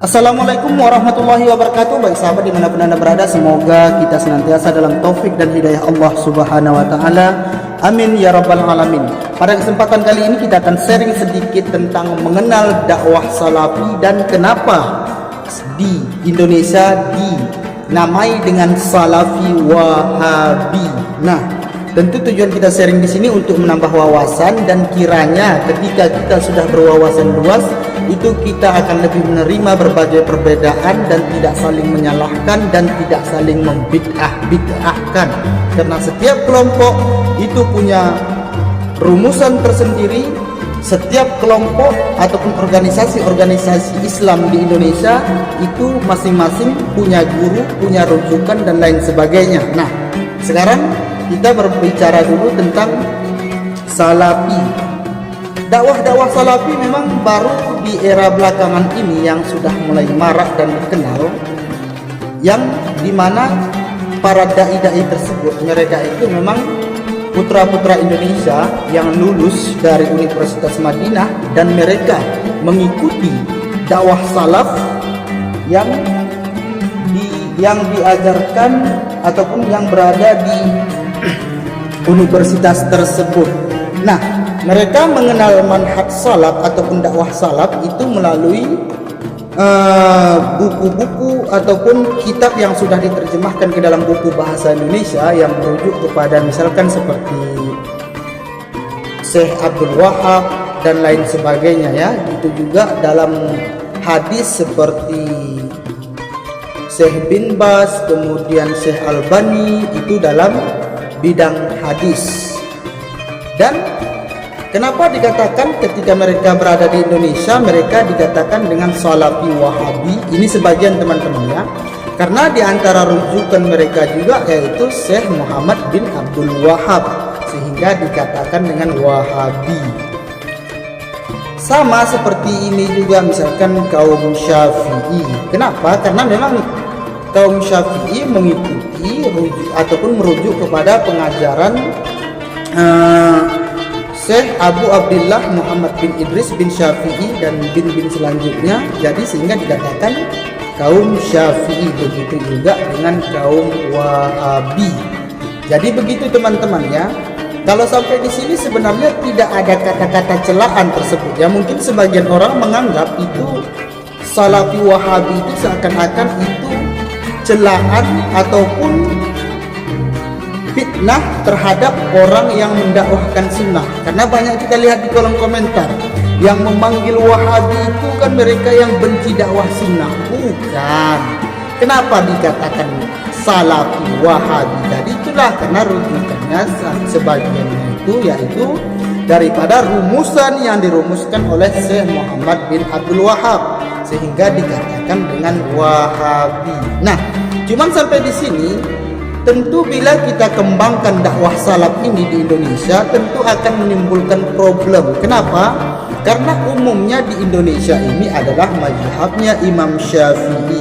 Assalamualaikum warahmatullahi wabarakatuh. Baik sahabat dimanapun anda berada, semoga kita senantiasa dalam taufik dan hidayah Allah subhanahu wa ta'ala. Amin ya rabbal alamin. Pada kesempatan kali ini kita akan sharing sedikit tentang mengenal dakwah salafi dan kenapa di Indonesia dinamai dengan salafi wahabi. Nah, tentu tujuan kita sharing di sini untuk menambah wawasan, dan kiranya ketika kita sudah berwawasan luas, itu kita akan lebih menerima berbagai perbedaan dan tidak saling menyalahkan dan tidak saling membid'ah-bid'ahkan. Karena setiap kelompok itu punya rumusan tersendiri. Setiap kelompok ataupun organisasi-organisasi Islam di Indonesia itu masing-masing punya guru, punya rujukan dan lain sebagainya. Nah, sekarang kita berbicara dulu tentang salafi. Dakwah-dakwah salafi memang baru di era belakangan ini yang sudah mulai marak dan dikenal, yang dimana para dai-dai tersebut mereka itu memang putra-putra Indonesia yang lulus dari Universitas Madinah, dan mereka mengikuti dakwah salaf yang diajarkan ataupun yang berada di universitas tersebut. Nah, mereka mengenal manhaj salaf ataupun dakwah salaf itu melalui buku-buku ataupun kitab yang sudah diterjemahkan ke dalam buku bahasa Indonesia yang merujuk kepada misalkan seperti Syekh Abdul Wahab dan lain sebagainya ya. Itu juga dalam hadis seperti Syekh bin Bas, kemudian Syekh Albani, itu dalam bidang hadis. Dan kenapa dikatakan ketika mereka berada di Indonesia mereka dikatakan dengan salafi wahabi? Ini sebagian teman-temannya, karena di antara rujukan mereka juga yaitu Syekh Muhammad bin Abdul Wahab, sehingga dikatakan dengan wahabi. Sama seperti ini juga misalkan kaum Syafi'i. Kenapa? Karena memang kaum Syafi'i mengikuti ataupun merujuk kepada pengajaran Syekh Abu Abdullah Muhammad bin Idris bin Syafi'i dan bin selanjutnya. Jadi sehingga dikatakan kaum Syafi'i. Begitu juga dengan kaum Wahabi. Jadi begitu teman-teman ya. Kalau sampai di sini sebenarnya tidak ada kata-kata celaan tersebut ya. Mungkin sebagian orang menganggap itu salafi Wahabi itu seakan-akan itu celaan ataupun fitnah terhadap orang yang mendakwahkan sunnah. Karena banyak kita lihat di kolom komentar yang memanggil Wahabi itu kan mereka yang benci dakwah sunnah. Bukan. Kenapa dikatakan salafi Wahabi? Tadi itulah karena rujukannya sebagian itu yaitu daripada rumusan yang dirumuskan oleh Syekh Muhammad bin Abdul Wahab, sehingga dikatakan dengan Wahabi. Nah, cuman sampai di sini. Tentu bila kita kembangkan dakwah salaf ini di Indonesia tentu akan menimbulkan problem. Kenapa? Karena umumnya di Indonesia ini adalah mazhabnya Imam Syafi'i.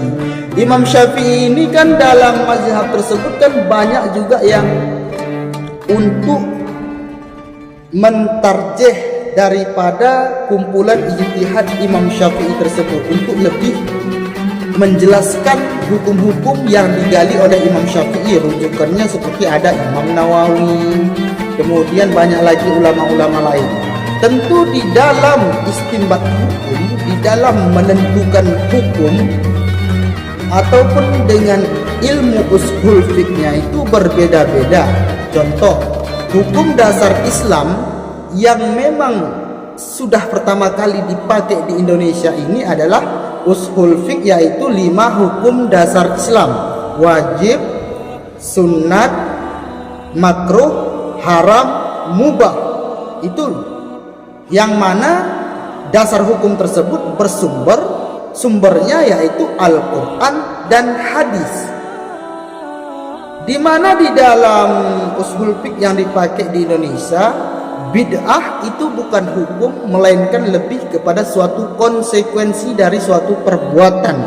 Imam Syafi'i ini kan dalam mazhab tersebut kan banyak juga yang untuk mentarjih daripada kumpulan ijtihad Imam Syafi'i tersebut untuk lebih menjelaskan hukum-hukum yang digali oleh Imam Syafi'i. Rujukannya seperti ada Imam Nawawi, kemudian banyak lagi ulama-ulama lain. Tentu di dalam istinbat hukum, di dalam menentukan hukum ataupun dengan ilmu ushul fiknya itu berbeda-beda. Contoh, hukum dasar Islam yang memang sudah pertama kali dipakai di Indonesia ini adalah ushul fiqh, yaitu 5 hukum dasar Islam: wajib, sunnat, makruh, haram, mubah. Itu yang mana dasar hukum tersebut sumbernya yaitu Al-Quran dan hadis. Di mana di dalam ushul fiqh yang dipakai di Indonesia, bid'ah itu bukan hukum, melainkan lebih kepada suatu konsekuensi dari suatu perbuatan.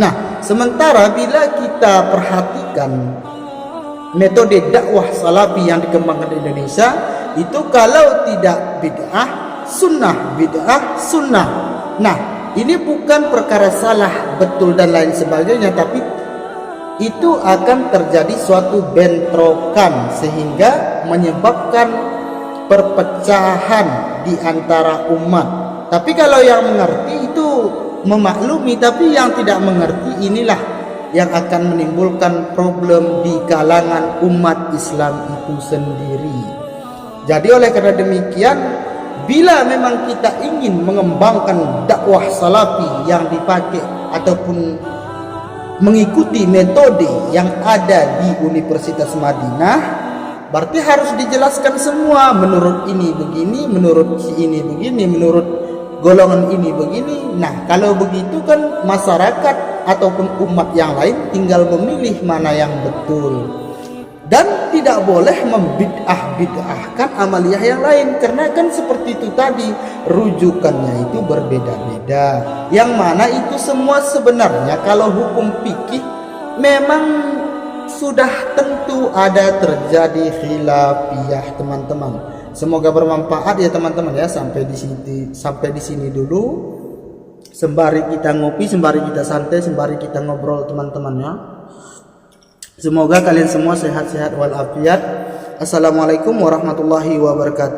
Nah, sementara bila kita perhatikan metode dakwah salafi yang dikembangkan di Indonesia, itu kalau tidak bid'ah, sunnah, bid'ah, sunnah. Nah, ini bukan perkara salah, betul dan lain sebagainya, tapi itu akan terjadi suatu bentrokan sehingga menyebabkan perpecahan di antara umat. Tapi kalau yang mengerti itu memaklumi, tapi yang tidak mengerti inilah yang akan menimbulkan problem di kalangan umat Islam itu sendiri. Jadi oleh karena demikian, bila memang kita ingin mengembangkan dakwah salafi yang dipakai ataupun mengikuti metode yang ada di Universitas Madinah, berarti harus dijelaskan semua. Menurut ini begini, menurut si ini begini, menurut golongan ini begini. Nah, kalau begitu kan masyarakat ataupun umat yang lain tinggal memilih mana yang betul. Dan tidak boleh membid'ah-bid'ahkan amaliyah yang lain, karena kan seperti itu tadi, rujukannya itu berbeda-beda. Yang mana itu semua sebenarnya kalau hukum fikih memang sudah tentu ada terjadi khilafiyah, teman-teman. Semoga bermanfaat ya teman-teman ya. Sampai di sini dulu. Sembari kita ngopi, sembari kita santai, sembari kita ngobrol teman-teman ya. Semoga kalian semua sehat-sehat walafiat. Assalamualaikum warahmatullahi wabarakatuh.